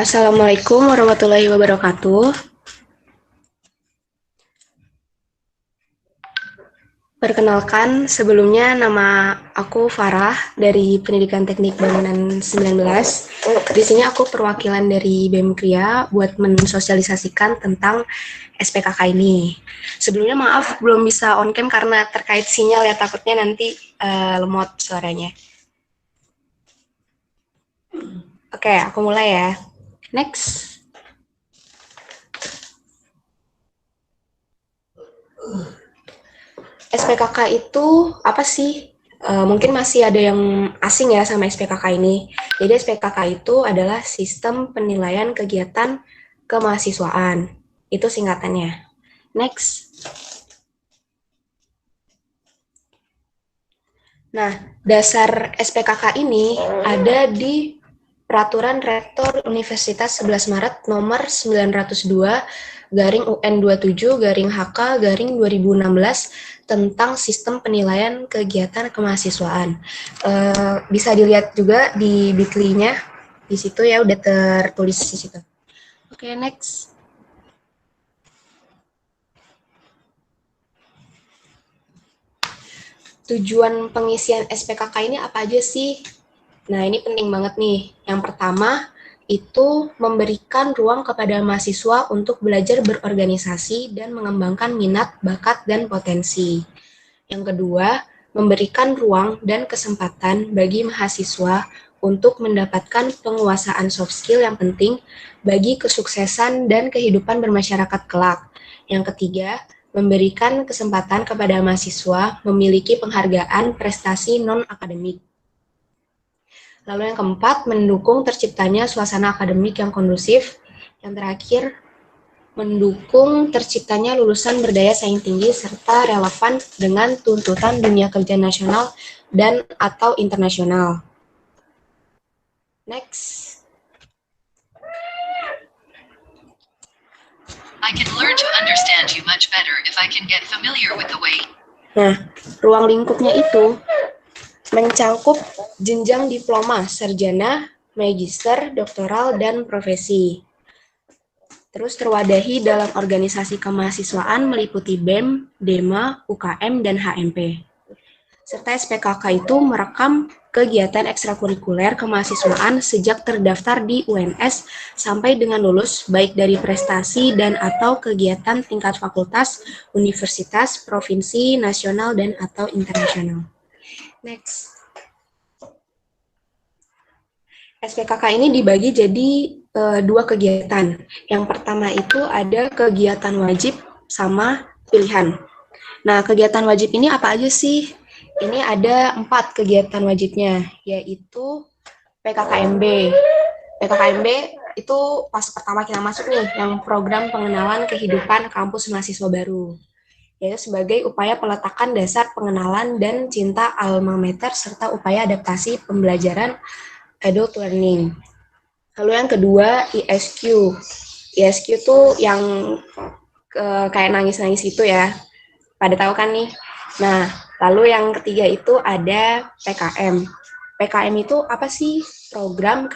Assalamualaikum warahmatullahi wabarakatuh. Perkenalkan, sebelumnya nama aku Farah dari Pendidikan Teknik Bangunan 19. Di sini aku perwakilan dari BEM Kria buat mensosialisasikan tentang SPKK ini. Sebelumnya maaf belum bisa on cam karena terkait sinyal ya, takutnya nanti lemot suaranya. Oke, aku mulai ya. Next. SPKK itu apa sih? Mungkin masih ada yang asing ya sama SPKK ini. Jadi SPKK itu adalah sistem penilaian kegiatan kemahasiswaan. Itu singkatannya. Next. Nah, dasar SPKK ini ada di Peraturan Rektor Universitas 11 Maret nomor 902 garing UN 27 garing HK garing 2016 tentang sistem penilaian kegiatan kemahasiswaan. Bisa dilihat juga di bit.ly-nya, di situ ya udah tertulis di situ. Oke, next. Tujuan pengisian SPKK ini apa aja sih? Nah, ini penting banget nih. Yang pertama, itu memberikan ruang kepada mahasiswa untuk belajar berorganisasi dan mengembangkan minat, bakat, dan potensi. Yang kedua, memberikan ruang dan kesempatan bagi mahasiswa untuk mendapatkan penguasaan soft skill yang penting bagi kesuksesan dan kehidupan bermasyarakat kelak. Yang ketiga, memberikan kesempatan kepada mahasiswa memiliki penghargaan prestasi non-akademik. Lalu yang keempat, mendukung terciptanya suasana akademik yang kondusif. Yang terakhir, mendukung terciptanya lulusan berdaya saing tinggi serta relevan dengan tuntutan dunia kerja nasional dan atau internasional. Next. I can learn to understand you much better if I can get familiar with the way. Nah, ruang lingkupnya itu mencakup jenjang diploma, sarjana, magister, doktoral, dan profesi. Terus terwadahi dalam organisasi kemahasiswaan meliputi BEM, DEMA, UKM, dan HMP. Serta SPKK itu merekam kegiatan ekstrakurikuler kemahasiswaan sejak terdaftar di UNS sampai dengan lulus, baik dari prestasi dan atau kegiatan tingkat fakultas, universitas, provinsi, nasional, dan atau internasional. Next. SPKK ini dibagi jadi dua kegiatan. Yang pertama itu ada kegiatan wajib sama pilihan. Nah, kegiatan wajib ini apa aja sih? Ini ada 4 kegiatan wajibnya, yaitu PKKMB. PKKMB itu pas pertama kita masuk nih, yang program pengenalan kehidupan kampus mahasiswa baru, yaitu sebagai upaya peletakan dasar pengenalan dan cinta alma mater serta upaya adaptasi pembelajaran adult learning. Lalu yang kedua, ISQ. ISQ tuh yang kayak nangis-nangis gitu ya. Pada tahu kan nih? Nah, lalu yang ketiga itu ada PKM. PKM itu apa sih? Program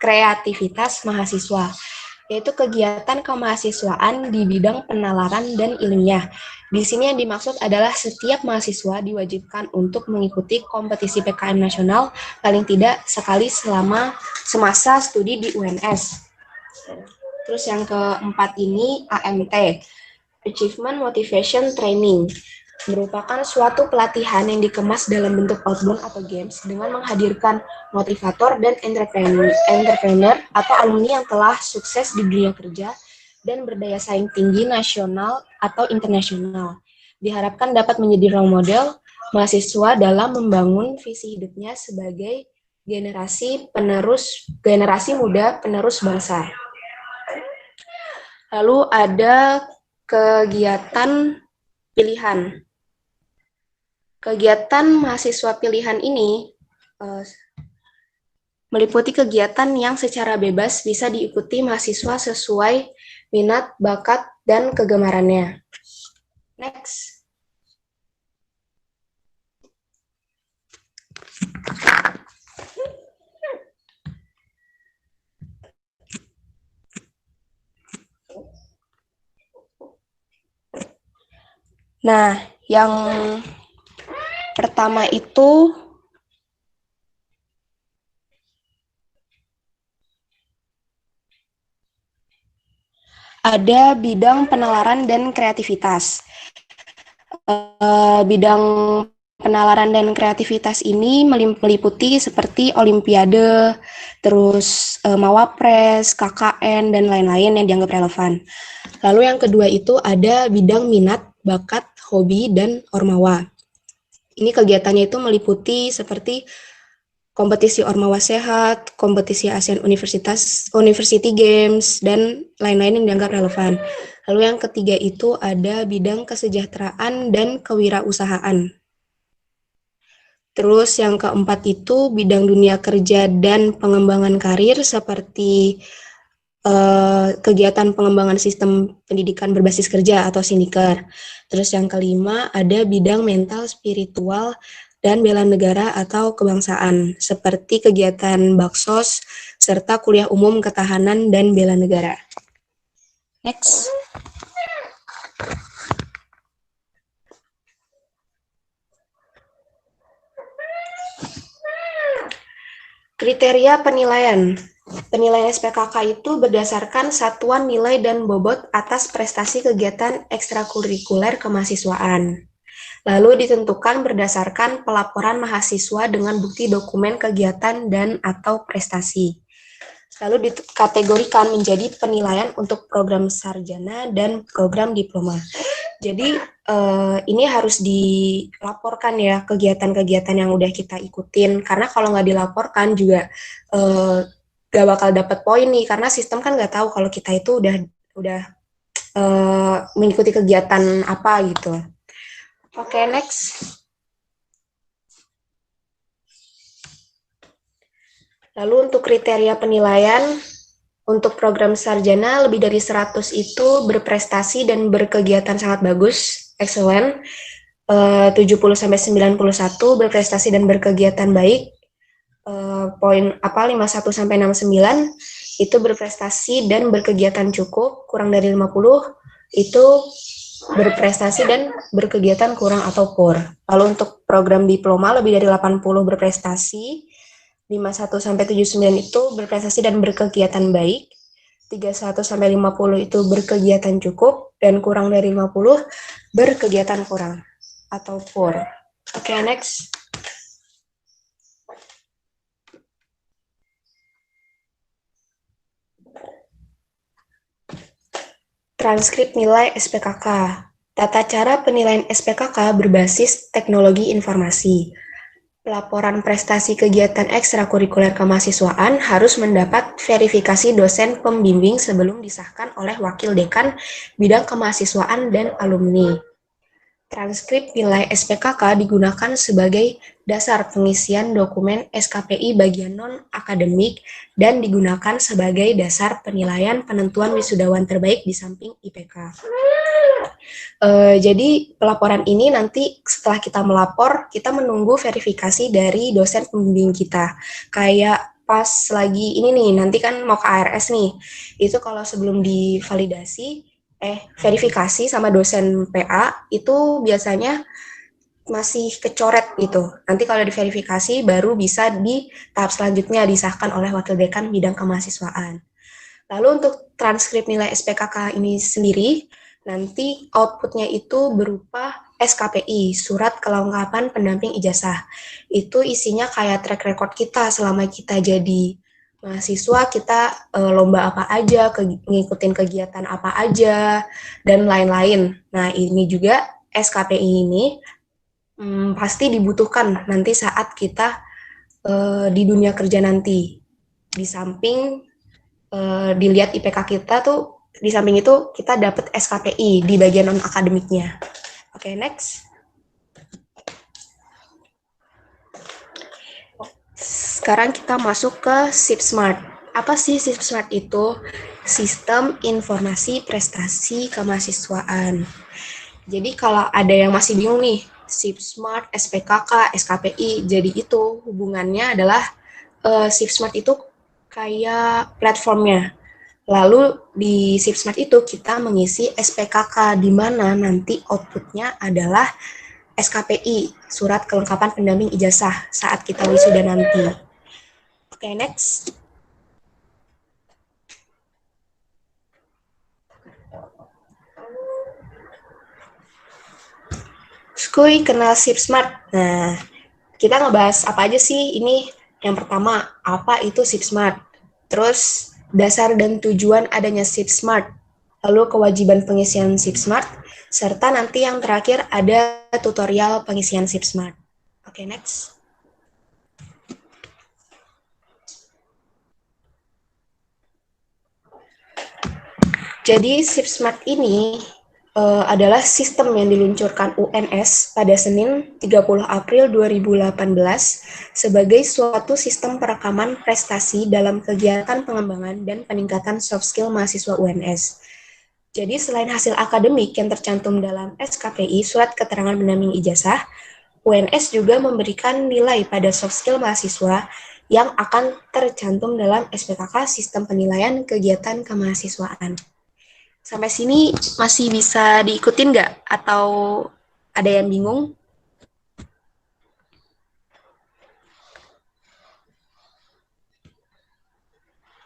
kreativitas mahasiswa, yaitu kegiatan kemahasiswaan di bidang penalaran dan ilmiah. Di sini yang dimaksud adalah setiap mahasiswa diwajibkan untuk mengikuti kompetisi PKM nasional paling tidak sekali selama semasa studi di UNS. Terus yang keempat ini AMT, Achievement Motivation Training, merupakan suatu pelatihan yang dikemas dalam bentuk outbound atau games dengan menghadirkan motivator dan entrepreneur atau alumni yang telah sukses di dunia kerja dan berdaya saing tinggi nasional atau internasional. Diharapkan dapat menjadi role model mahasiswa dalam membangun visi hidupnya sebagai generasi muda penerus bangsa. Lalu ada kegiatan pilihan. Kegiatan mahasiswa pilihan ini meliputi kegiatan yang secara bebas bisa diikuti mahasiswa sesuai minat, bakat, dan kegemarannya. Next. Nah, yang pertama itu ada bidang penalaran dan kreativitas. Bidang penalaran dan kreativitas ini meliputi seperti olimpiade, terus mawapres, KKN, dan lain-lain yang dianggap relevan. Lalu yang kedua itu ada bidang minat, bakat, hobi, dan ormawa. Ini kegiatannya itu meliputi seperti kompetisi ormawa sehat, kompetisi ASEAN University Games, dan lain-lain yang dianggap relevan. Lalu yang ketiga itu ada bidang kesejahteraan dan kewirausahaan. Terus yang keempat itu bidang dunia kerja dan pengembangan karir seperti kegiatan pengembangan sistem pendidikan berbasis kerja atau Sindikar. Terus yang kelima ada bidang mental, spiritual, dan bela negara atau kebangsaan seperti kegiatan Baksos serta kuliah umum ketahanan dan bela negara. Next. Kriteria penilaian. Penilaian SPKK itu berdasarkan satuan nilai dan bobot atas prestasi kegiatan ekstrakurikuler kemahasiswaan. Lalu ditentukan berdasarkan pelaporan mahasiswa dengan bukti dokumen kegiatan dan atau prestasi. Lalu dikategorikan menjadi penilaian untuk program sarjana dan program diploma. Jadi ini harus dilaporkan ya kegiatan-kegiatan yang udah kita ikutin, karena kalau nggak dilaporkan juga gak bakal dapat poin nih, karena sistem kan nggak tahu kalau kita itu udah mengikuti kegiatan apa gitu. Oke, next. Lalu untuk kriteria penilaian, untuk program sarjana lebih dari 100 itu berprestasi dan berkegiatan sangat bagus, excellent. 70-91 berprestasi dan berkegiatan baik. Poin 51 sampai 69 itu berprestasi dan berkegiatan cukup, kurang dari 50 itu berprestasi dan berkegiatan kurang atau poor. Lalu untuk program diploma lebih dari 80 berprestasi, 51 sampai 79 itu berprestasi dan berkegiatan baik, 31 sampai 50 itu berkegiatan cukup, dan kurang dari 50 berkegiatan kurang atau poor. Oke, next. Transkrip nilai SPKK. Tata cara penilaian SPKK berbasis teknologi informasi. Pelaporan prestasi kegiatan ekstrakurikuler kemahasiswaan harus mendapat verifikasi dosen pembimbing sebelum disahkan oleh wakil dekan bidang kemahasiswaan dan alumni. Transkrip nilai SPKK digunakan sebagai dasar pengisian dokumen SKPI bagian non-akademik dan digunakan sebagai dasar penilaian penentuan wisudawan terbaik di samping IPK. Jadi pelaporan ini nanti setelah kita melapor, kita menunggu verifikasi dari dosen pembimbing kita. Kayak pas lagi ini nih, nanti kan mau ke ARS nih, itu kalau sebelum divalidasi, verifikasi sama dosen PA, itu biasanya masih kecoret gitu. Nanti kalau diverifikasi baru bisa di tahap selanjutnya disahkan oleh wakil dekan bidang kemahasiswaan. Lalu untuk transkrip nilai SPKK ini sendiri, nanti outputnya itu berupa SKPI, Surat Kelengkapan Pendamping Ijazah. Itu isinya kayak track record kita selama kita jadi mahasiswa, kita lomba apa aja, ngikutin kegiatan apa aja, dan lain-lain. Nah, ini juga SKPI ini pasti dibutuhkan nanti saat kita di dunia kerja nanti. Di samping dilihat IPK kita tuh, di samping itu kita dapat SKPI di bagian non-akademiknya. Oke, next. Sekarang kita masuk ke SIP Smart. Apa sih SIP Smart itu? Sistem Informasi Prestasi Kemahasiswaan. Jadi kalau ada yang masih bingung nih, SIP Smart, SPKK, SKPI, jadi itu hubungannya adalah SIP Smart itu kayak platformnya. Lalu di SIPSMART itu kita mengisi SPKK, di mana nanti outputnya adalah SKPI, Surat Kelengkapan Pendamping Ijazah, saat kita wisuda nanti. Oke, next. Skuy kenal SIPSMART. Nah, kita ngebahas apa aja sih ini? Yang pertama, apa itu SIPSMART? Terus, dasar dan tujuan adanya SIPSMART. Lalu kewajiban pengisian SIPSMART, serta nanti yang terakhir ada tutorial pengisian SIPSMART. Oke, next. Jadi SIPSMART ini adalah sistem yang diluncurkan UNS pada Senin 30 April 2018 sebagai suatu sistem perekaman prestasi dalam kegiatan pengembangan dan peningkatan soft skill mahasiswa UNS. Jadi selain hasil akademik yang tercantum dalam SKPI, Surat Keterangan Pendamping Ijazah, UNS juga memberikan nilai pada soft skill mahasiswa yang akan tercantum dalam SPKK Sistem Penilaian Kegiatan Kemahasiswaan. Sampai sini masih bisa diikutin nggak? Atau ada yang bingung?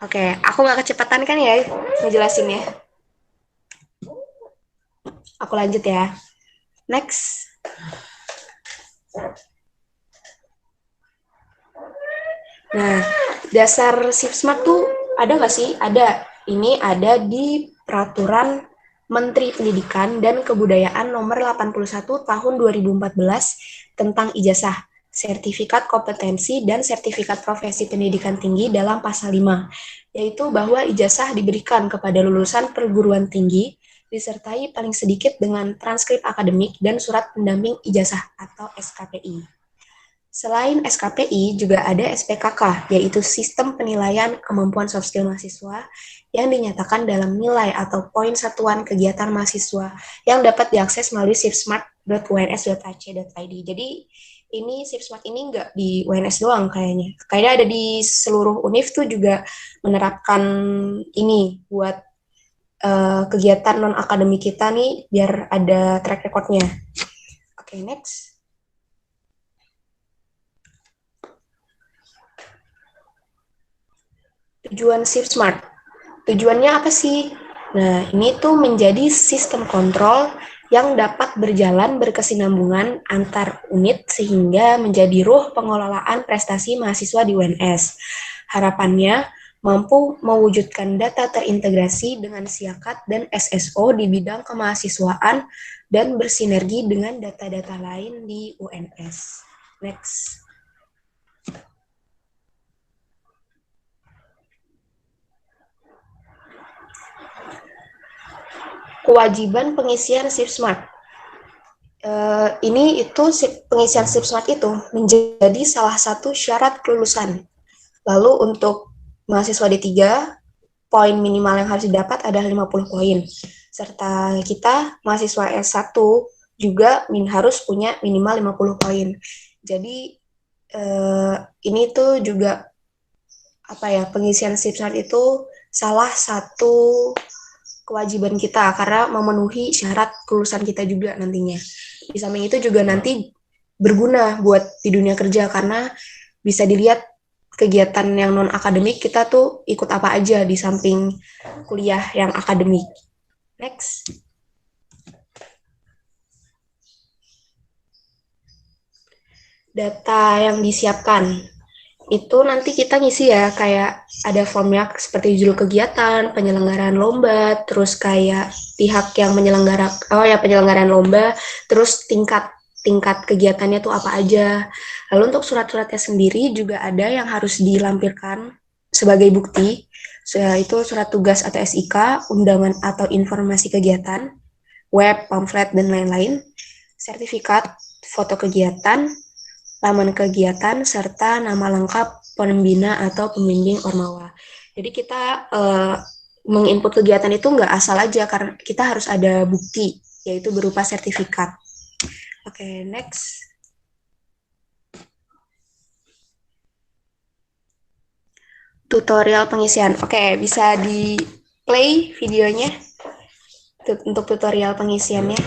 Oke, aku nggak kecepatan kan ya ngejelasinnya? Aku lanjut ya. Next. Nah, dasar SIPSMART tuh ada nggak sih? Ada. Ini ada di Peraturan Menteri Pendidikan dan Kebudayaan Nomor 81 Tahun 2014 tentang ijazah, sertifikat kompetensi, dan sertifikat profesi pendidikan tinggi dalam pasal 5, yaitu bahwa ijazah diberikan kepada lulusan perguruan tinggi disertai paling sedikit dengan transkrip akademik dan surat pendamping ijazah atau SKPI. Selain SKPI, juga ada SPKK, yaitu Sistem Penilaian Kemampuan Soft Skill Mahasiswa yang dinyatakan dalam nilai atau poin satuan kegiatan mahasiswa yang dapat diakses melalui sipsmart.uns.ac.id. Jadi, ini SIPSMART ini nggak di UNS doang kayaknya. Kayaknya ada di seluruh univ tuh juga menerapkan ini buat kegiatan non-akademik kita nih, biar ada track record-nya. Oke, next. Tujuan SIPSMART. Tujuannya apa sih? Nah, ini tuh menjadi sistem kontrol yang dapat berjalan berkesinambungan antar unit sehingga menjadi ruh pengelolaan prestasi mahasiswa di UNS. Harapannya mampu mewujudkan data terintegrasi dengan SIAKAT dan SSO di bidang kemahasiswaan dan bersinergi dengan data-data lain di UNS. Next. Kewajiban pengisian SIPSMART. Ini itu pengisian SIPSMART itu menjadi salah satu syarat kelulusan. Lalu untuk mahasiswa D3, poin minimal yang harus didapat adalah 50 poin. Serta kita mahasiswa S1 juga harus punya minimal 50 poin. Jadi ini tuh juga pengisian SIPSMART itu salah satu kewajiban kita karena memenuhi syarat kelulusan kita juga nantinya. Di samping itu juga nanti berguna buat di dunia kerja karena bisa dilihat kegiatan yang non akademik kita tuh ikut apa aja di samping kuliah yang akademik. Next. Data yang disiapkan. Itu nanti kita ngisi ya, kayak ada formnya seperti judul kegiatan, penyelenggaraan lomba, terus kayak pihak yang penyelenggaraan lomba, terus tingkat kegiatannya tuh apa aja. Lalu untuk surat-suratnya sendiri juga ada yang harus dilampirkan sebagai bukti, itu surat tugas atau SIK, undangan atau informasi kegiatan, web, pamflet, dan lain-lain, sertifikat, foto kegiatan, laman kegiatan, serta nama lengkap pembina atau pembimbing Ormawa. Jadi kita menginput kegiatan itu nggak asal aja, karena kita harus ada bukti, yaitu berupa sertifikat. Oke, next. Tutorial pengisian. Oke, bisa play videonya untuk tutorial pengisiannya.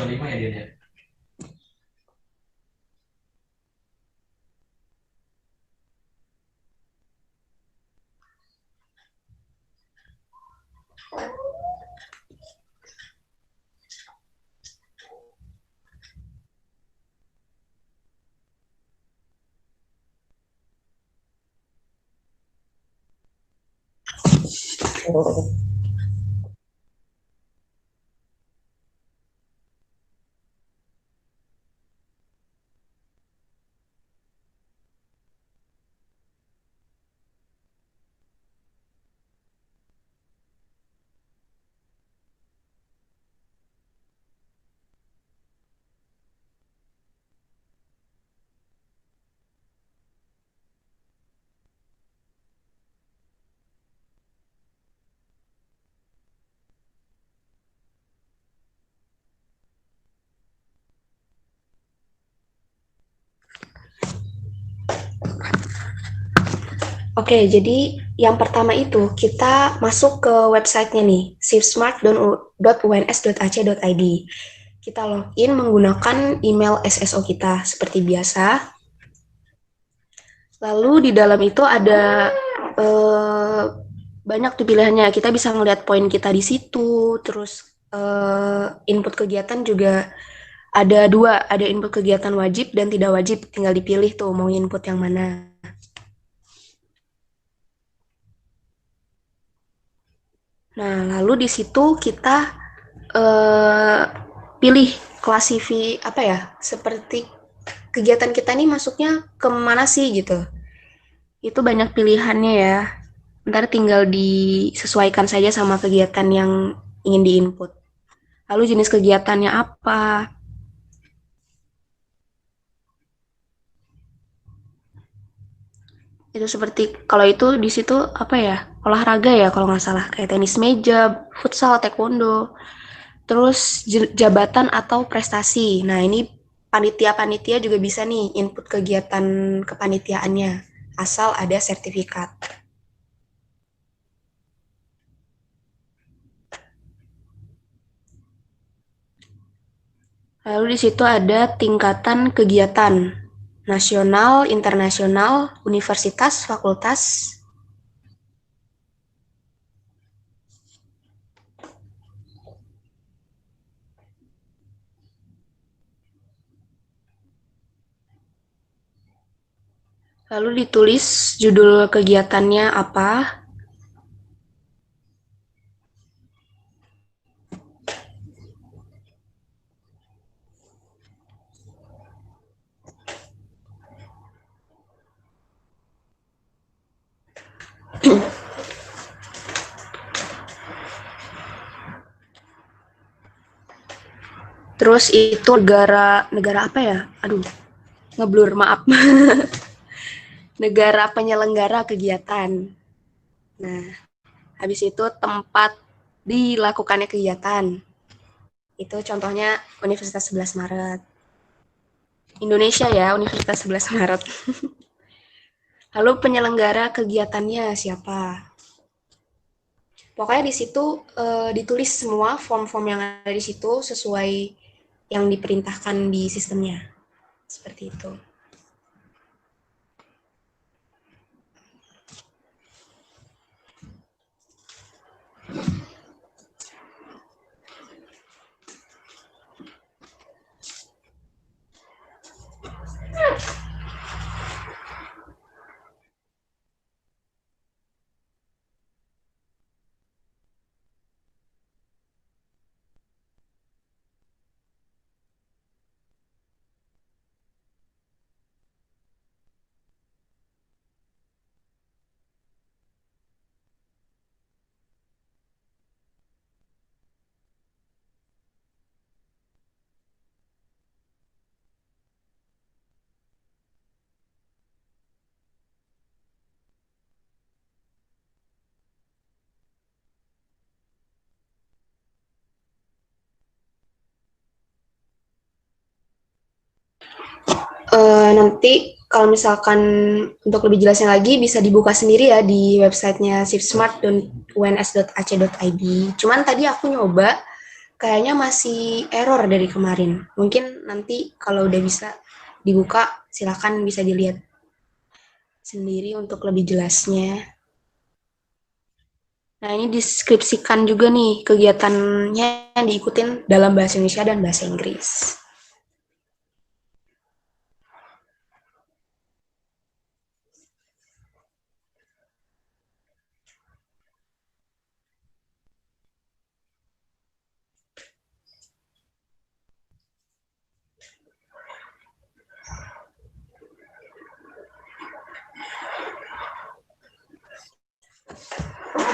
Oke, jadi yang pertama itu kita masuk ke websitenya nih, safesmart.uns.ac.id. Kita login menggunakan email SSO kita seperti biasa. Lalu di dalam itu ada banyak tuh pilihannya. Kita bisa ngeliat poin kita di situ, terus input kegiatan juga ada dua, ada input kegiatan wajib dan tidak wajib. Tinggal dipilih tuh mau input yang mana. Nah, lalu di situ kita pilih klasifi apa ya, seperti kegiatan kita nih masuknya ke mana sih gitu. Itu banyak pilihannya ya. Ntar tinggal disesuaikan saja sama kegiatan yang ingin diinput. Lalu jenis kegiatannya apa? Itu seperti kalau itu di situ apa ya? Olahraga ya kalau nggak salah kayak tenis meja, futsal, taekwondo. Terus jabatan atau prestasi. Nah, ini panitia-panitia juga bisa nih input kegiatan kepanitiaannya asal ada sertifikat. Lalu di situ ada tingkatan kegiatan nasional, internasional, universitas, fakultas. Lalu ditulis judul kegiatannya apa. Terus itu negara negara apa ya? Aduh, ngeblur, maaf. Negara penyelenggara kegiatan. Nah, habis itu tempat dilakukannya kegiatan. Itu contohnya Universitas 11 Maret. Indonesia ya, Universitas 11 Maret. Lalu penyelenggara kegiatannya siapa? Pokoknya di situ ditulis semua form-form yang ada di situ sesuai yang diperintahkan di sistemnya. Seperti itu. nanti kalau misalkan untuk lebih jelasnya lagi bisa dibuka sendiri ya di websitenya sifsmart.uns.ac.id. Cuman tadi aku nyoba, kayaknya masih error dari kemarin. Mungkin nanti kalau udah bisa dibuka, silakan bisa dilihat sendiri untuk lebih jelasnya. Nah, ini deskripsikan juga nih kegiatannya yang diikutin dalam bahasa Indonesia dan bahasa Inggris.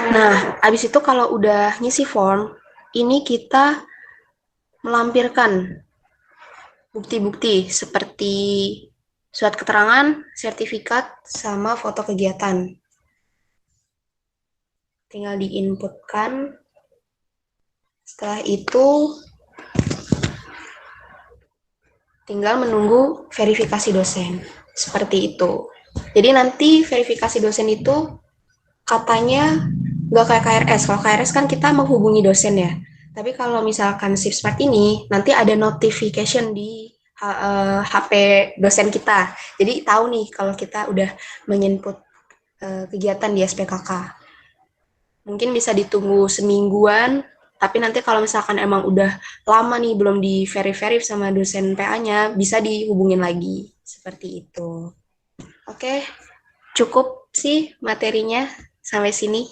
Nah, abis itu kalau udah ngisi form, ini kita melampirkan bukti-bukti seperti surat keterangan, sertifikat, sama foto kegiatan. Tinggal diinputkan. Setelah itu tinggal menunggu verifikasi dosen. Seperti itu. Jadi nanti verifikasi dosen itu katanya nggak kayak KRS. Kalau KRS kan kita menghubungi dosen ya. Tapi kalau misalkan Shift Smart ini, nanti ada notification di HP dosen kita. Jadi tahu nih kalau kita udah menginput kegiatan di SPKK. Mungkin bisa ditunggu semingguan, tapi nanti kalau misalkan emang udah lama nih belum di verif sama dosen PA-nya, bisa dihubungin lagi. Seperti itu. Oke, cukup sih materinya sampai sini.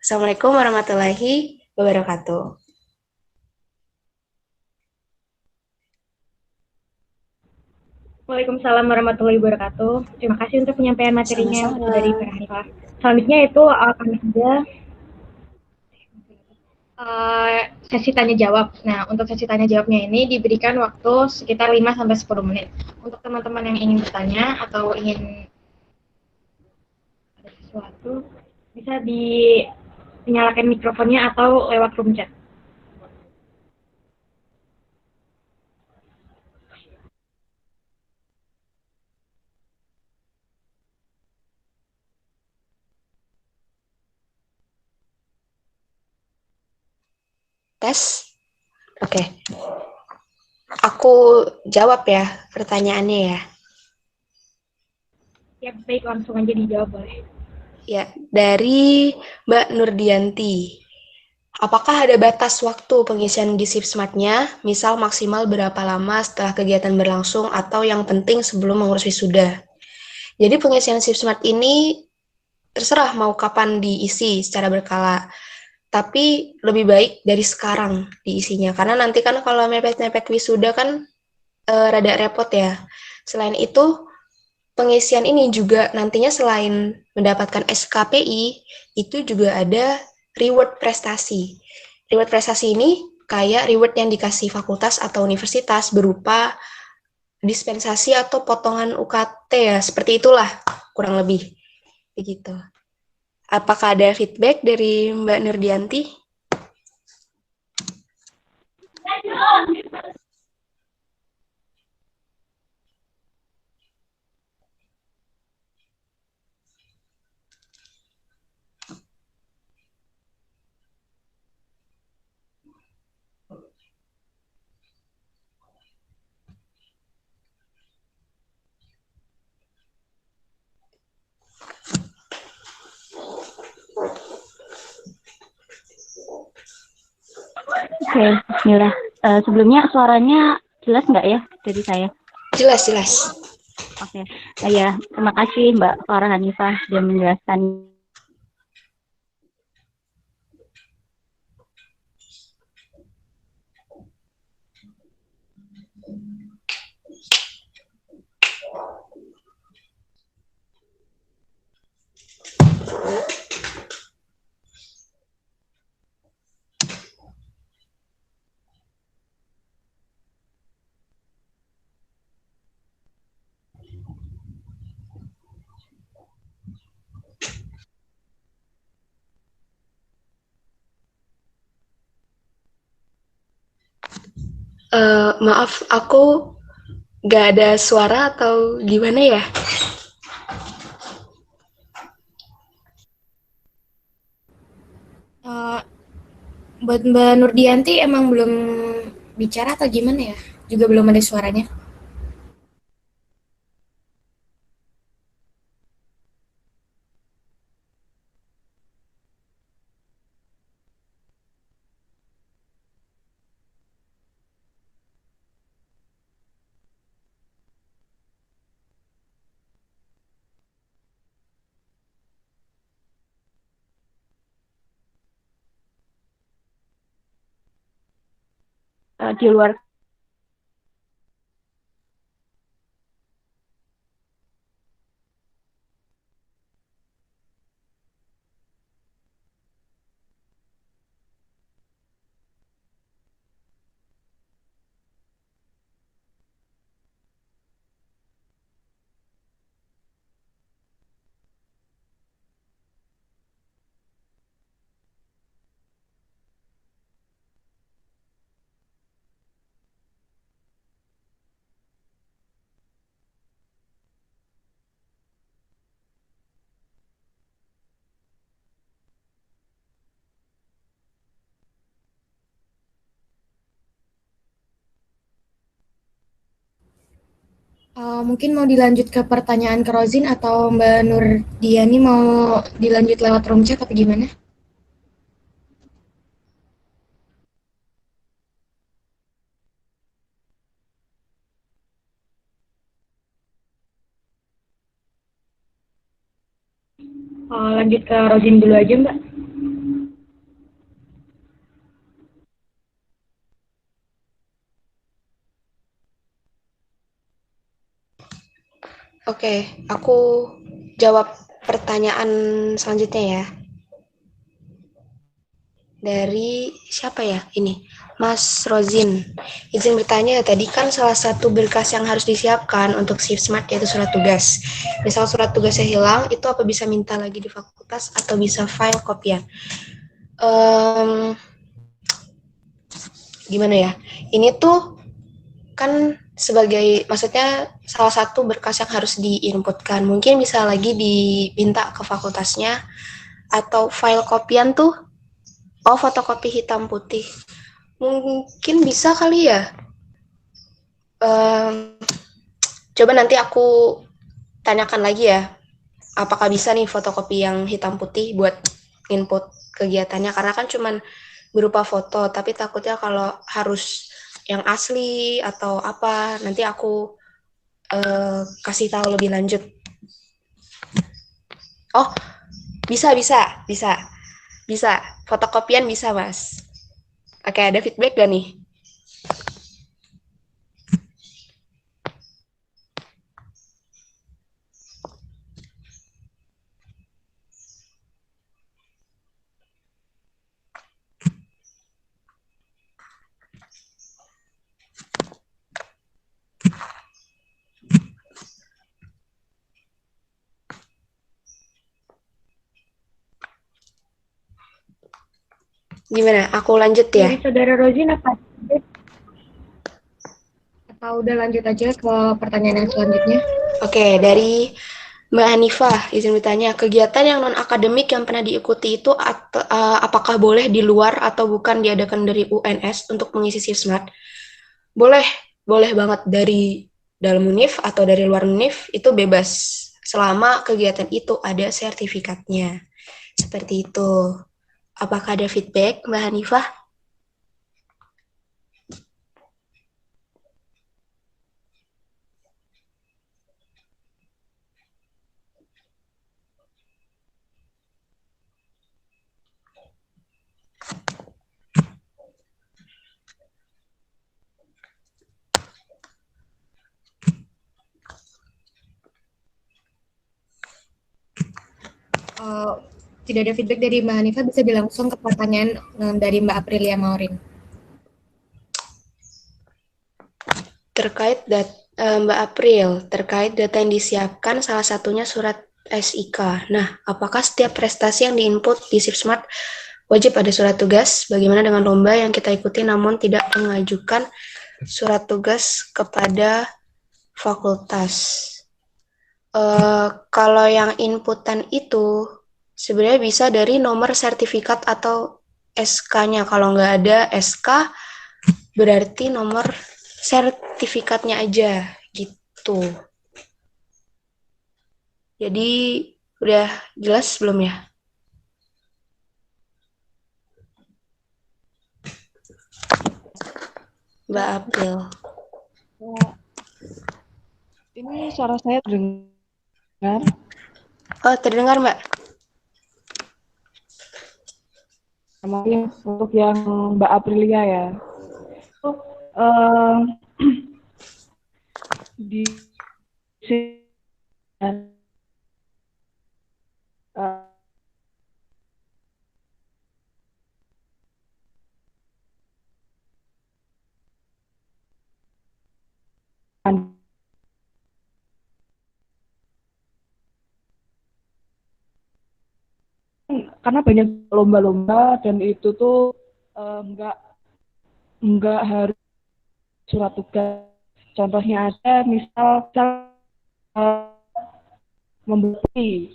Assalamualaikum warahmatullahi wabarakatuh. Waalaikumsalam warahmatullahi wabarakatuh. Terima kasih untuk penyampaian materinya Sama-sama. dari Pak Hanifah. Selanjutnya itu akan ada sesi tanya jawab. Nah, untuk sesi tanya jawabnya ini diberikan waktu sekitar 5-10 menit. Untuk teman-teman yang ingin bertanya atau ingin ada sesuatu, bisa dinyalakan mikrofonnya atau lewat room chat. Tes. Oke. Aku jawab ya pertanyaannya ya. Ya, baik, langsung aja dijawab boleh. Ya, dari Mbak Nurdianti. Apakah ada batas waktu pengisian di Shift Smart-nya? Misal maksimal berapa lama setelah kegiatan berlangsung atau yang penting sebelum mengurus wisuda? Jadi pengisian Shift Smart ini terserah mau kapan diisi secara berkala. Tapi lebih baik dari sekarang diisinya. Karena nanti kan kalau mepet-mepet wisuda kan rada repot ya. Selain itu, pengisian ini juga nantinya selain mendapatkan SKPI, itu juga ada reward prestasi. Reward prestasi ini kayak reward yang dikasih fakultas atau universitas berupa dispensasi atau potongan UKT ya, seperti itulah kurang lebih begitu. Apakah ada feedback dari Mbak Nurdianti? Oke, bismillah. Sebelumnya suaranya jelas nggak ya dari saya? Jelas, jelas. Oke, ya, terima kasih Mbak Farah Hanifah sudah menjelaskan. Maaf, aku nggak ada suara atau gimana ya? Eh, buat Mbak Nurdianti emang belum bicara atau gimana ya? Juga belum ada suaranya. Di luar Mungkin mau dilanjut ke pertanyaan ke Rozin atau Mbak Nurdiani mau dilanjut lewat room chat atau gimana? Lanjut ke Rozin dulu aja Mbak. Oke, aku jawab pertanyaan selanjutnya ya. Dari siapa ya ini? Mas Rozin. Izin bertanya, tadi kan salah satu berkas yang harus disiapkan untuk Shift Smart yaitu surat tugas. Misal surat tugasnya hilang, itu apa bisa minta lagi di fakultas atau bisa file kopian? Gimana ya? Ini tuh kan sebagai, maksudnya salah satu berkas yang harus diinputkan. Mungkin bisa lagi diminta ke fakultasnya, atau file kopian tuh, fotokopi hitam putih. Mungkin bisa kali ya. Coba nanti aku tanyakan lagi ya, apakah bisa nih fotokopi yang hitam putih buat input kegiatannya, karena kan cuman berupa foto, tapi takutnya kalau harus yang asli atau apa, nanti aku kasih tahu lebih lanjut. Oh, bisa, fotokopian bisa, Mas. Oke, ada feedback gak nih? Gimana? Aku lanjut ya? Dari Saudara Rozin apa? Atau udah lanjut aja ke pertanyaan yang selanjutnya? Oke, dari Mbak Hanifah, izin bertanya, kegiatan yang non-akademik yang pernah diikuti itu apakah boleh di luar atau bukan diadakan dari UNS untuk mengisi Sismat? Boleh, boleh banget dari dalam UNIF atau dari luar UNIF, itu bebas. Selama kegiatan itu ada sertifikatnya. Seperti itu. Apakah ada feedback, Mbak Hanifah? Tidak ada feedback dari Mbak Hanifah, bisa dilangsung ke pertanyaan dari Mbak Aprilia Maurin. Terkait Mbak April, terkait data yang disiapkan, salah satunya surat SIK. Nah, apakah setiap prestasi yang diinput di SIPSmart wajib ada surat tugas? Bagaimana dengan lomba yang kita ikuti namun tidak mengajukan surat tugas kepada fakultas. Kalau yang inputan itu sebenarnya bisa dari nomor sertifikat atau SK-nya. Kalau nggak ada SK, berarti nomor sertifikatnya aja gitu. Jadi udah jelas belum ya? Mbak April. Ini suara saya terdengar. Oh, terdengar Mbak? Namanya untuk yang Mbak Aprilia ya. Itu eh, di sini eh, karena banyak lomba-lomba dan itu tuh nggak harus surat tugas. Contohnya ada misal eh, membeli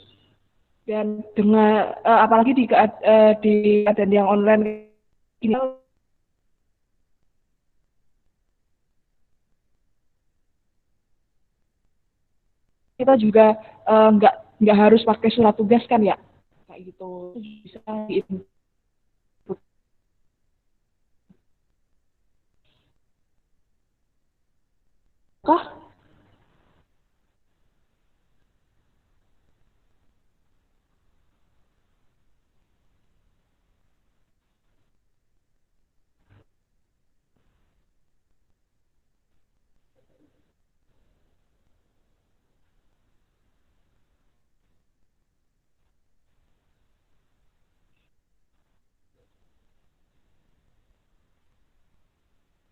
dan dengan apalagi di keadaan yang online ini kita juga nggak harus pakai surat tugas kan ya kayak gitu bisa di input. Kah?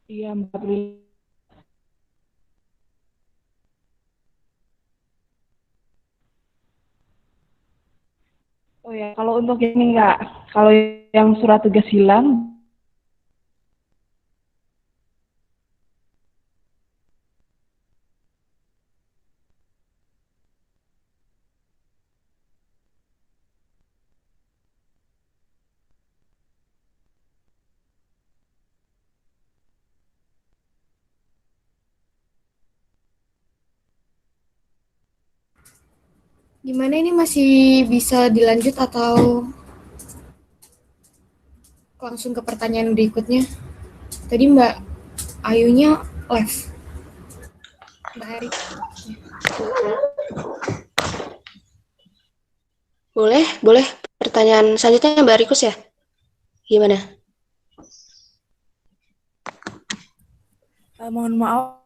Iya Mbak Pri. Oh ya, kalau untuk ini enggak, kalau yang surat tugas hilang, Gimana ini masih bisa dilanjut atau langsung ke pertanyaan berikutnya? Tadi Mbak Ayunya live. Mbak Ari. Boleh. Pertanyaan selanjutnya Mbak Rikus ya? Gimana? Mohon maaf,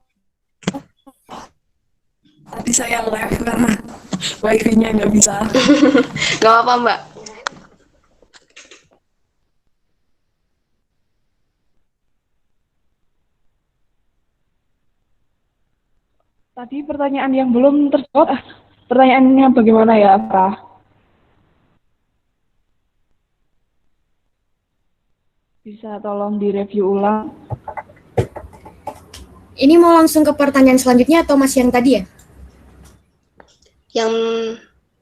tadi saya live karena wifi-nya nggak bisa. Gak apa-apa Mbak. tadi pertanyaan yang belum terjawab, pertanyaannya bagaimana ya, Pra? Bisa tolong direview ulang? Ini mau langsung ke pertanyaan selanjutnya atau masih yang tadi ya? Yang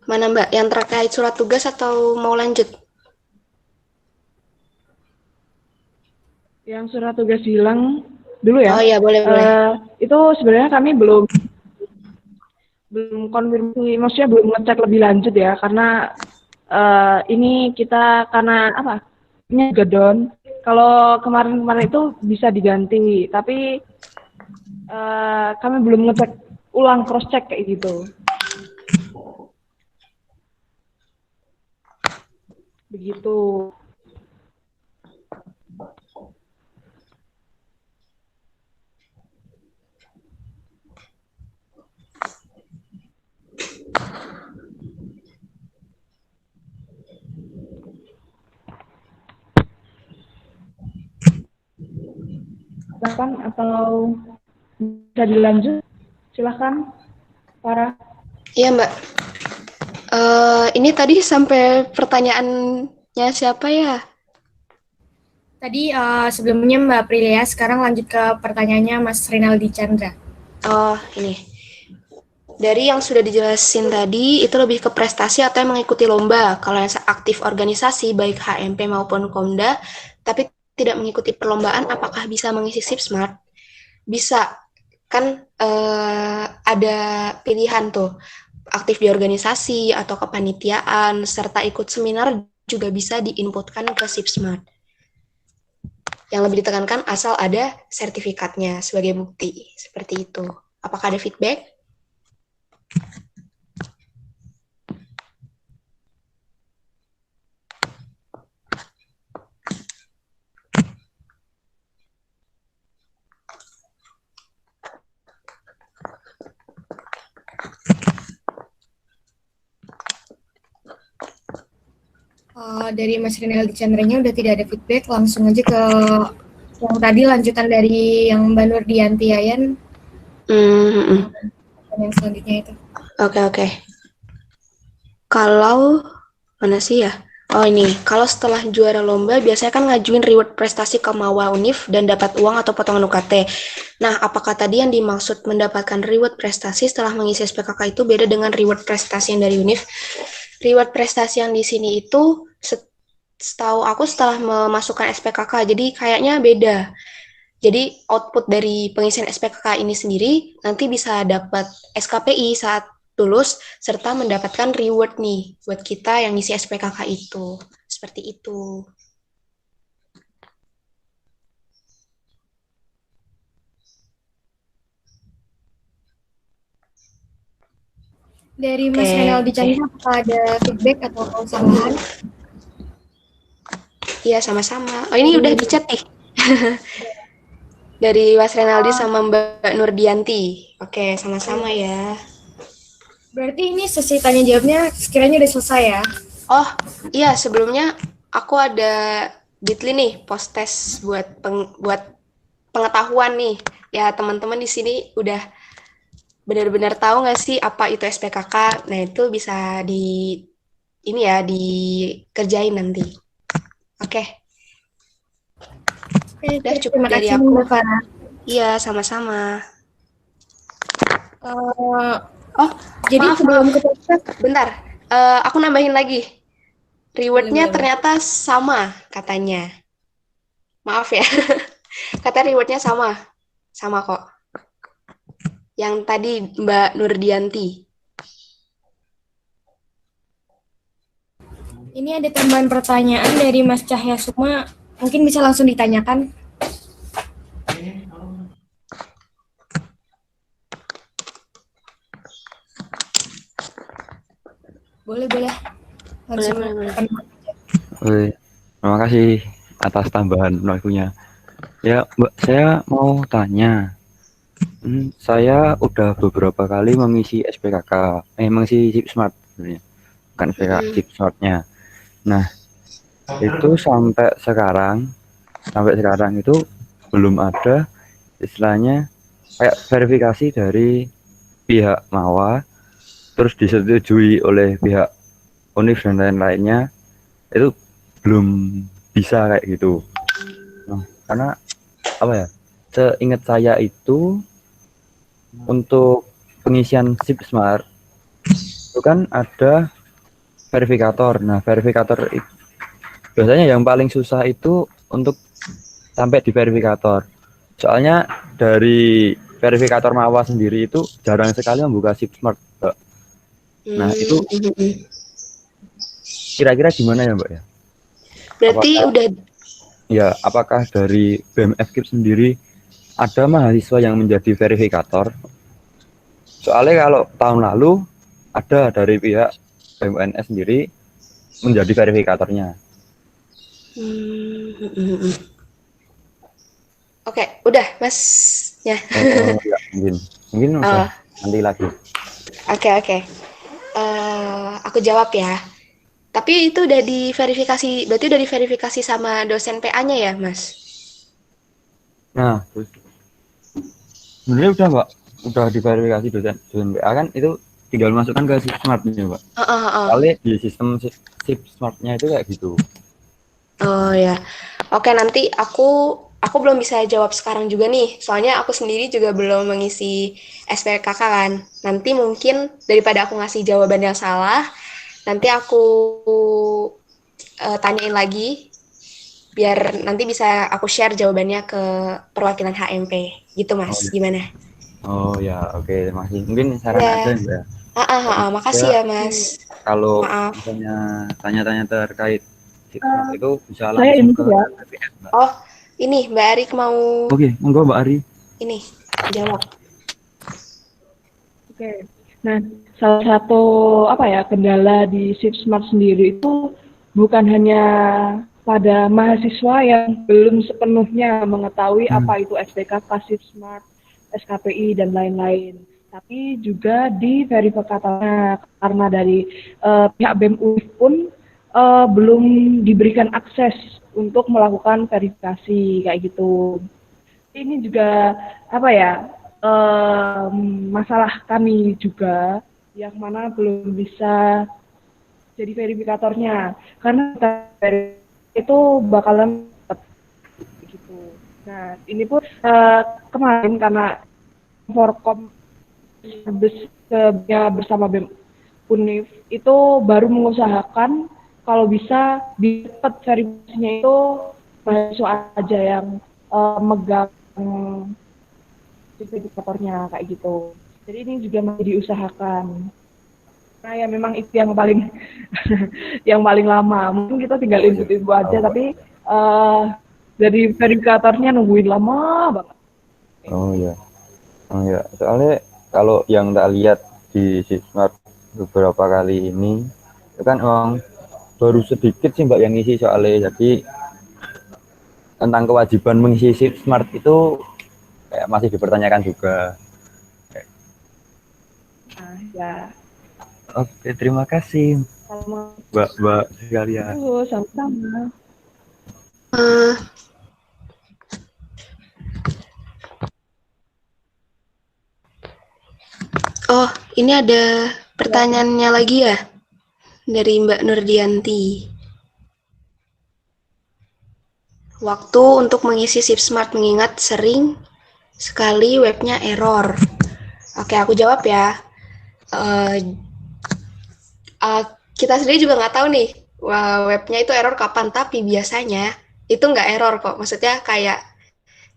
mana Mbak? Yang terkait surat tugas atau mau lanjut? Yang surat tugas hilang dulu ya? Oh iya, boleh. Itu sebenarnya kami belum konfirmasi, maksudnya belum ngecek lebih lanjut ya, karena ini kita karena apa? Ini gedon. Kalau kemarin-kemarin itu bisa diganti, tapi kami belum ngecek ulang, cross check kayak gitu. Begitu. Silakan atau bisa dilanjut, silakan para. Iya Mbak. Ini tadi sampai pertanyaannya siapa ya? Tadi sebelumnya Mbak Aprilia, sekarang lanjut ke pertanyaannya Mas Rinaldi Chandra. Oh, ini. Dari yang sudah dijelasin tadi, itu lebih ke prestasi atau yang mengikuti lomba. Kalau yang aktif organisasi, baik HMP maupun Komda, tapi tidak mengikuti perlombaan, apakah bisa mengisi SIP Smart? Bisa. Kan ada pilihan tuh, aktif di organisasi atau kepanitiaan, serta ikut seminar juga bisa diinputkan ke SIP Smart. Yang lebih ditekankan asal ada sertifikatnya sebagai bukti. Seperti itu. Apakah ada feedback? Dari Mas Rinaldi Chandranya udah tidak ada feedback, langsung aja ke yang tadi lanjutan dari yang Mbak Nurdianti Yayan. Yang selanjutnya itu. Oke. Kalau mana sih ya? Oh ini, kalau setelah juara lomba biasanya kan ngajuin reward prestasi ke Mawa Univ dan dapat uang atau potongan UKT. Nah, apakah tadi yang dimaksud mendapatkan reward prestasi setelah mengisi SPKK itu beda dengan reward prestasi yang dari Univ? Reward prestasi yang di sini itu setahu aku setelah memasukkan SPKK, jadi kayaknya beda. Jadi output dari pengisian SPKK ini sendiri nanti bisa dapat SKPI saat lulus serta mendapatkan reward nih buat kita yang ngisi SPKK itu. Seperti itu. Dari Mas Rinaldi Chandra, apakah ada feedback atau tambahan? Iya, sama-sama. Oh, ini udah di chat nih. Dari Mas Renaldi sama Mbak Nurdianti. Oke, sama-sama ya. Berarti ini sesi tanya jawabnya sekiranya udah selesai ya? Oh, iya, sebelumnya aku ada Bitly nih, post test buat pengetahuan nih. Ya, teman-teman di sini udah benar-benar tahu nggak sih apa itu SPKK? Nah, itu bisa dikerjain nanti. Oke. Udah cukup dari aku. Iya, sama-sama. Jadi maaf. Bentar, aku nambahin lagi. Rewardnya ternyata sama katanya. Maaf ya. Kata rewardnya sama kok. Yang tadi Mbak Nurdianti. Ini ada tambahan pertanyaan dari Mas Cahya Sukma. Mungkin bisa langsung ditanyakan. Boleh. Langsung. Boleh. Terima kasih atas tambahan waktunya. Ya, Mbak, saya mau tanya. Saya udah beberapa kali mengisi SPKK, mengisi SIP Smart sebenarnya, bukan SPKK, SIP Smartnya. Nah, itu sampai sekarang itu belum ada istilahnya kayak verifikasi dari pihak Mawa, terus disetujui oleh pihak Univ dan lain-lainnya, itu belum bisa kayak gitu. Nah, karena apa ya? Seingat saya itu untuk pengisian SIP Smart itu kan ada verifikator. Nah, verifikator itu biasanya yang paling susah itu untuk sampai di verifikator. Soalnya dari verifikator Mawa sendiri itu jarang sekali membuka SIP Smart, Mbak. Nah, itu kira-kira gimana ya, Mbak ya? Berarti apakah dari BMFKIP sendiri ada mahasiswa yang menjadi verifikator? Soalnya kalau tahun lalu ada dari pihak BMUNS sendiri menjadi verifikatornya. Oke, udah Mas ya. Mungkin nanti lagi. Oke. Aku jawab ya. Tapi itu udah diverifikasi, berarti udah diverifikasi sama dosen PA-nya ya, Mas? Nah, sebenarnya udah, Mbak. Udah diverifikasi dosen PA kan itu tinggal masukkan ke SIP Smart-nya, Mbak. Kali di sistem SIP Smart-nya itu kayak gitu. Oh ya. Oke, nanti aku belum bisa jawab sekarang juga nih. Soalnya aku sendiri juga belum mengisi SPKK kan. Nanti mungkin daripada aku ngasih jawaban yang salah, nanti aku tanyain lagi biar nanti bisa aku share jawabannya ke perwakilan HMP. Gitu, Oh Mas. ya. Gimana? Oh ya, oke, terima kasih. Mungkin saran aja Ya. Mbak. Tadi juga Makasih ya, Mas. kalau Maaf. misalnya tanya-tanya terkait Sipsmart Eh, itu bisa saya langsung ini ke ya. LPPN, Mbak. Oh, ini Mbak Arik mau Oke, monggo Mbak Ari. ini jawab. Oke. Nah, salah satu apa ya kendala di Shift Smart sendiri itu bukan hanya pada mahasiswa yang belum sepenuhnya mengetahui Hmm. apa itu SPKK, Shift Smart, SKPI dan lain-lain, tapi juga di verifikatornya karena dari pihak BEM UIF pun belum diberikan akses untuk melakukan verifikasi kayak gitu. Ini juga apa ya masalah kami juga yang mana belum bisa jadi verifikatornya karena itu bakalan gitu. Nah ini pun kemarin karena Forkom bersama BEM Unif itu baru mengusahakan kalau bisa dapat verifikasinya itu mahasiswa aja yang megang verifikatornya kayak gitu. Jadi ini juga masih diusahakan. Nah ya memang itu yang paling yang paling lama. Mungkin kita tinggal input aja, tapi dari verifikatornya nungguin lama banget. Oh ya. Oh ya, soalnya kalau yang tak lihat di Sipsmart beberapa kali ini, itu kan baru sedikit sih Mbak yang ngisi soalnya. Jadi tentang kewajiban mengisi Sipsmart itu kayak masih dipertanyakan juga. Nah ya. Oke, terima kasih Mbak sekalian. Sama-sama. Eh, oh, ini ada pertanyaannya lagi ya dari Mbak Nurdianti. Waktu untuk mengisi SIP Smart mengingat sering sekali webnya error. Oke, aku jawab ya. Kita sendiri juga nggak tahu nih webnya itu error kapan, tapi biasanya itu nggak error kok. Maksudnya kayak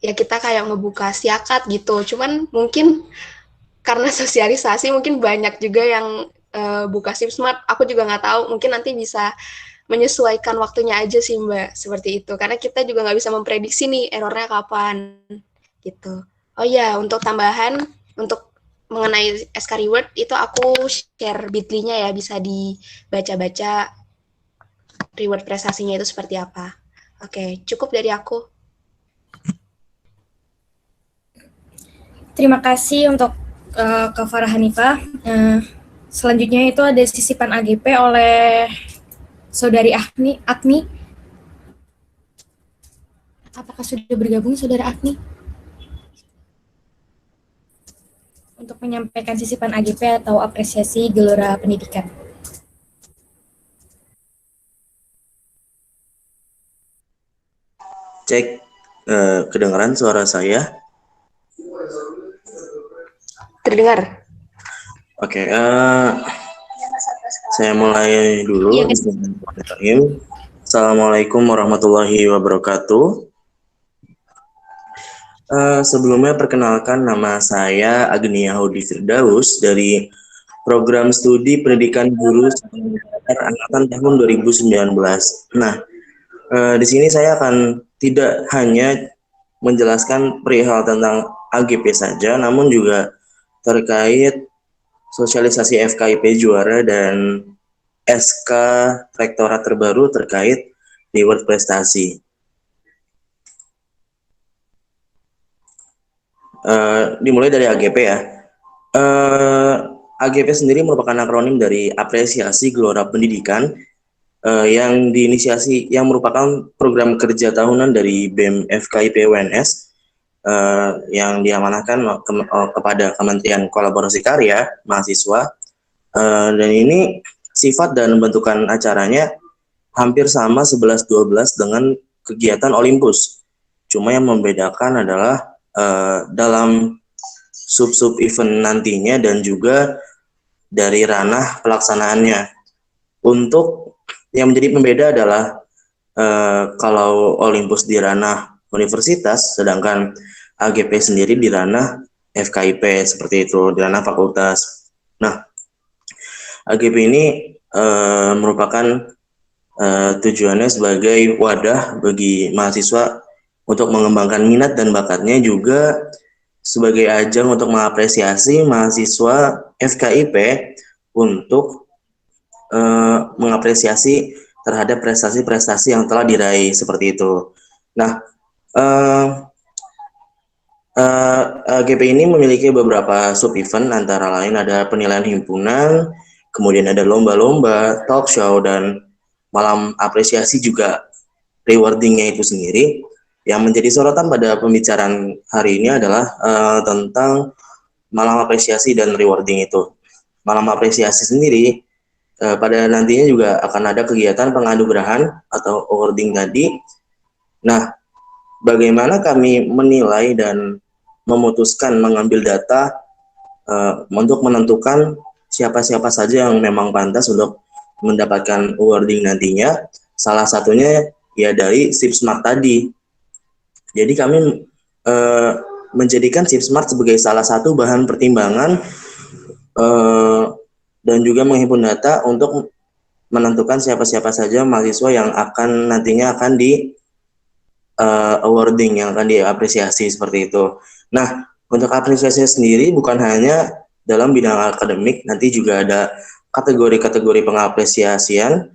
ya kita kayak ngebuka siakat gitu. Cuman mungkin karena sosialisasi mungkin banyak juga yang buka SIM Smart. Aku juga nggak tahu. Mungkin nanti bisa menyesuaikan waktunya aja sih Mbak, seperti itu. Karena kita juga nggak bisa memprediksi nih errornya kapan, gitu. Oh ya, untuk tambahan, untuk mengenai SK Reward, itu aku share bit.ly-nya ya, bisa dibaca-baca reward prestasinya itu seperti apa. Oke, cukup dari aku. Terima kasih untuk Kak Farah Hanifah. Selanjutnya itu ada sisipan AGP oleh Saudari Agni. Apakah sudah bergabung Saudara Agni? Untuk menyampaikan sisipan AGP atau apresiasi gelora pendidikan. Cek, kedengaran suara saya? Terdengar? Oke, saya mulai dulu. Iya, Bismillahirrahmanirrahim. Assalamualaikum warahmatullahi wabarakatuh. Sebelumnya perkenalkan, nama saya Agnia Hudi Firdaus dari Program Studi Pendidikan Guru Angkatan tahun 2019. Nah, di sini saya akan tidak hanya menjelaskan perihal tentang AGP saja, namun juga terkait sosialisasi FKIP juara dan SK Rektorat terbaru terkait reward prestasi. Dimulai dari AGP ya. AGP sendiri merupakan akronim dari apresiasi gelora pendidikan yang diinisiasi, yang merupakan program kerja tahunan dari BEM FKIP UNS yang diamanahkan kepada Kementerian Kolaborasi Karya Mahasiswa, dan ini sifat dan bentukan acaranya hampir sama 11-12 dengan kegiatan Olympus. Cuma yang membedakan adalah dalam sub-sub event nantinya dan juga dari ranah pelaksanaannya. Untuk yang menjadi pembeda adalah kalau Olympus di ranah universitas, sedangkan AGP sendiri di ranah FKIP, seperti itu, di ranah fakultas. Nah, AGP ini merupakan tujuannya sebagai wadah bagi mahasiswa untuk mengembangkan minat dan bakatnya, juga sebagai ajang untuk mengapresiasi mahasiswa FKIP untuk mengapresiasi terhadap prestasi-prestasi yang telah diraih, seperti itu. Nah, GP ini memiliki beberapa sub-event, antara lain ada penilaian himpunan, kemudian ada lomba-lomba, talk show, dan malam apresiasi juga rewardingnya itu sendiri. Yang menjadi sorotan pada pembicaraan hari ini adalah tentang malam apresiasi dan rewarding itu. Malam apresiasi sendiri pada nantinya juga akan ada kegiatan penganugerahan atau awarding tadi. Nah, bagaimana kami menilai dan memutuskan mengambil data untuk menentukan siapa-siapa saja yang memang pantas untuk mendapatkan awarding nantinya? Salah satunya ya dari SIPSmart tadi. Jadi kami menjadikan SIPSmart sebagai salah satu bahan pertimbangan dan juga menghimpun data untuk menentukan siapa-siapa saja mahasiswa yang nantinya akan di awarding, yang akan diapresiasi, seperti itu. Nah, untuk apresiasi sendiri bukan hanya dalam bidang akademik, nanti juga ada kategori-kategori pengapresiasian,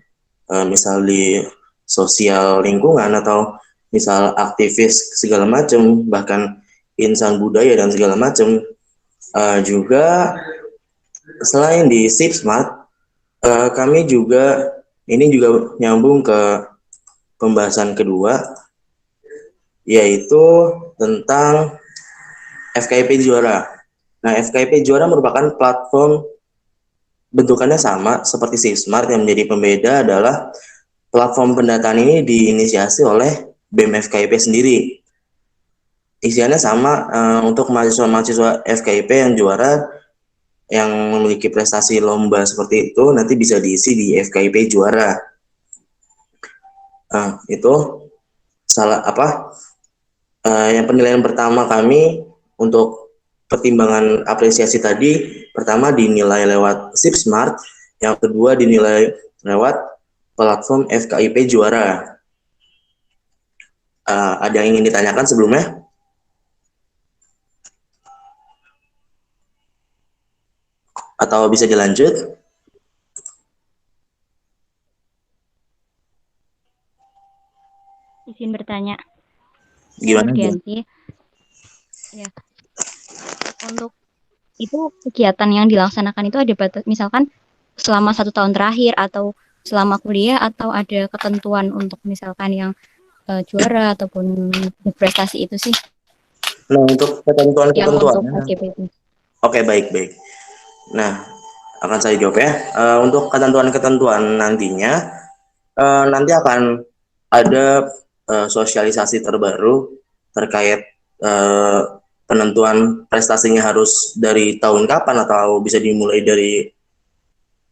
misal di sosial lingkungan atau misal aktivis segala macam, bahkan insan budaya dan segala macam. Juga selain di SIPSmart, kami juga ini juga nyambung ke pembahasan kedua, yaitu tentang FKIP Juara. Nah, FKIP Juara merupakan platform, bentukannya sama seperti SIPSmart. Yang menjadi pembeda adalah platform pendataan ini diinisiasi oleh BEM FKIP sendiri. Isiannya sama untuk mahasiswa-mahasiswa FKIP yang juara, yang memiliki prestasi lomba seperti itu, nanti bisa diisi di FKIP Juara. Itu yang penilaian pertama kami untuk pertimbangan apresiasi tadi. Pertama dinilai lewat SIPSmart, yang kedua dinilai lewat platform FKIP Juara. Ada yang ingin ditanyakan sebelumnya? Atau bisa dilanjut? Izin bertanya. Gimana? Ganti. Ya. Untuk itu kegiatan yang dilaksanakan itu ada batas, misalkan selama 1 tahun terakhir atau selama kuliah, atau ada ketentuan untuk misalkan yang juara ataupun berprestasi itu sih? Nah, untuk ketentuan-ketentuannya. Oke, baik. Nah, akan saya jawab ya. Untuk ketentuan-ketentuan nantinya, nanti akan ada sosialisasi terbaru terkait penentuan prestasinya harus dari tahun kapan, atau bisa dimulai dari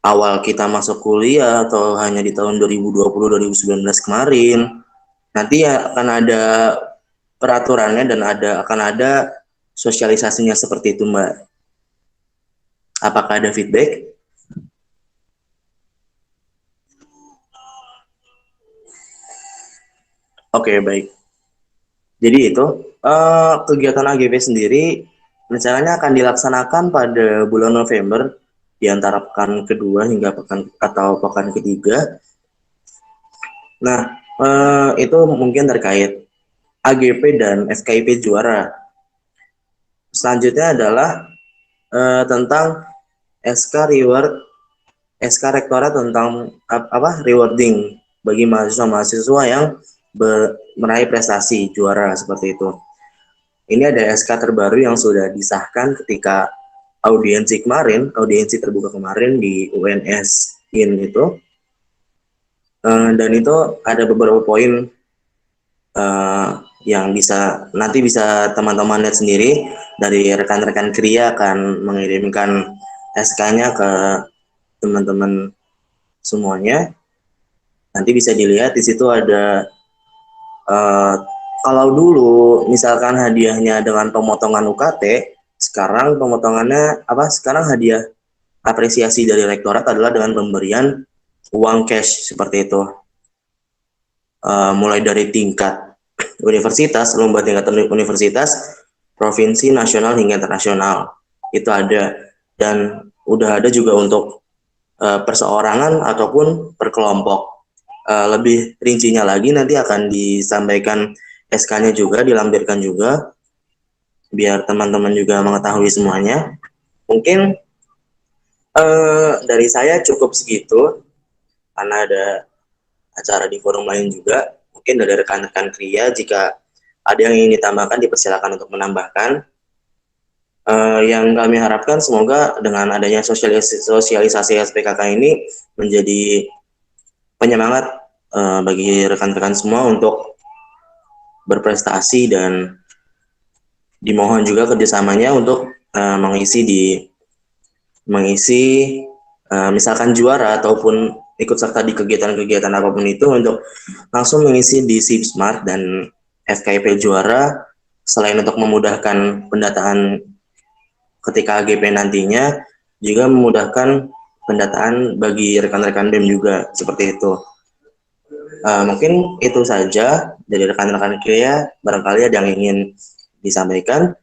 awal kita masuk kuliah, atau hanya di tahun 2020-2019 kemarin. Nanti ya akan ada peraturannya dan akan ada sosialisasinya, seperti itu, Mbak. Apakah ada feedback? Oke, baik. Jadi itu kegiatan AGP sendiri rencananya akan dilaksanakan pada bulan November, di antara pekan kedua hingga pekan ketiga. Nah, itu mungkin terkait AGP dan FKIP Juara. Selanjutnya adalah tentang SK Rektorat tentang rewarding bagi mahasiswa-mahasiswa yang meraih prestasi juara, seperti itu. Ini ada SK terbaru yang sudah disahkan ketika audiensi terbuka kemarin di UNS IN itu. Dan itu ada beberapa poin eh, yang nanti bisa teman-teman lihat sendiri dari rekan-rekan Kria akan mengirimkan SK-nya ke teman-teman semuanya. Nanti bisa dilihat di situ ada kalau dulu misalkan hadiahnya dengan pemotongan UKT, sekarang pemotongannya apa? Sekarang hadiah apresiasi dari rektorat adalah dengan pemberian uang cash seperti itu. Mulai dari tingkat universitas, lomba tingkat universitas, provinsi, nasional hingga internasional. Itu ada, dan udah ada juga untuk perseorangan ataupun per kelompok. Lebih rincinya lagi nanti akan disampaikan SK-nya juga, dilampirkan juga, biar teman-teman juga mengetahui semuanya. Mungkin dari saya cukup segitu, karena ada acara di forum lain juga. Mungkin dari rekan-rekan Kria, jika ada yang ingin ditambahkan, dipersilakan untuk menambahkan. Yang kami harapkan semoga dengan adanya sosialisasi SPKK ini menjadi penyemangat bagi rekan-rekan semua untuk berprestasi, dan dimohon juga kerjasamanya untuk mengisi misalkan juara ataupun ikut serta di kegiatan-kegiatan apapun itu, untuk langsung mengisi di SIP Smart dan FKIP juara. Selain untuk memudahkan pendataan ketika AGP nantinya, juga memudahkan pendataan bagi rekan-rekan BEM juga, seperti itu. Mungkin itu saja dari rekan-rekan Kria. Barangkali ada yang ingin disampaikan.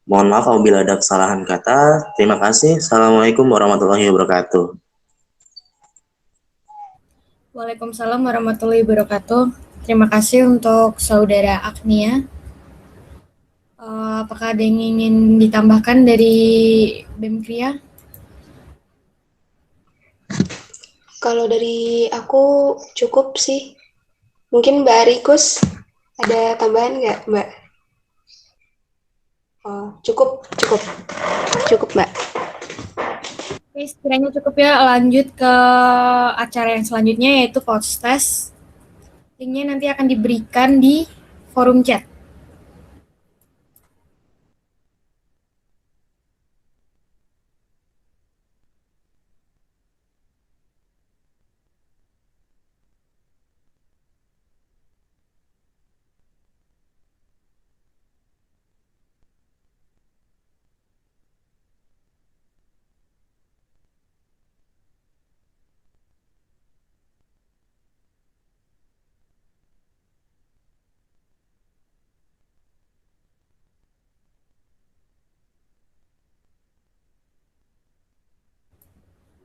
Mohon maaf apabila ada kesalahan kata. Terima kasih. Assalamualaikum warahmatullahi wabarakatuh. Waalaikumsalam warahmatullahi wabarakatuh. Terima kasih untuk Saudara Agnia. Apakah ada yang ingin ditambahkan dari BEM Kria? Kalau dari aku cukup sih. Mungkin Mbak Arikus ada tambahan nggak, Mbak? Oh, cukup Mbak. Oke, sekiranya cukup ya, lanjut ke acara yang selanjutnya yaitu post test. Linknya nanti akan diberikan di forum chat.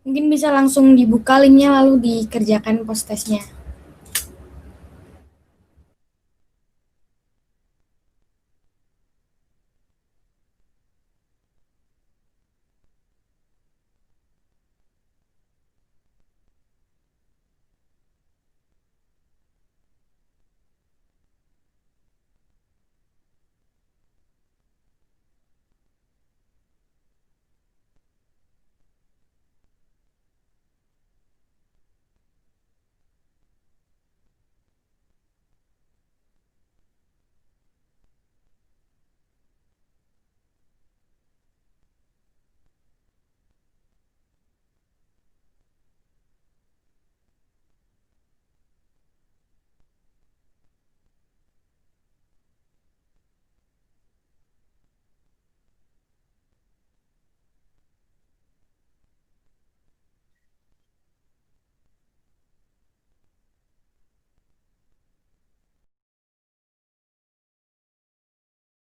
Mungkin bisa langsung dibuka linknya lalu dikerjakan post testnya.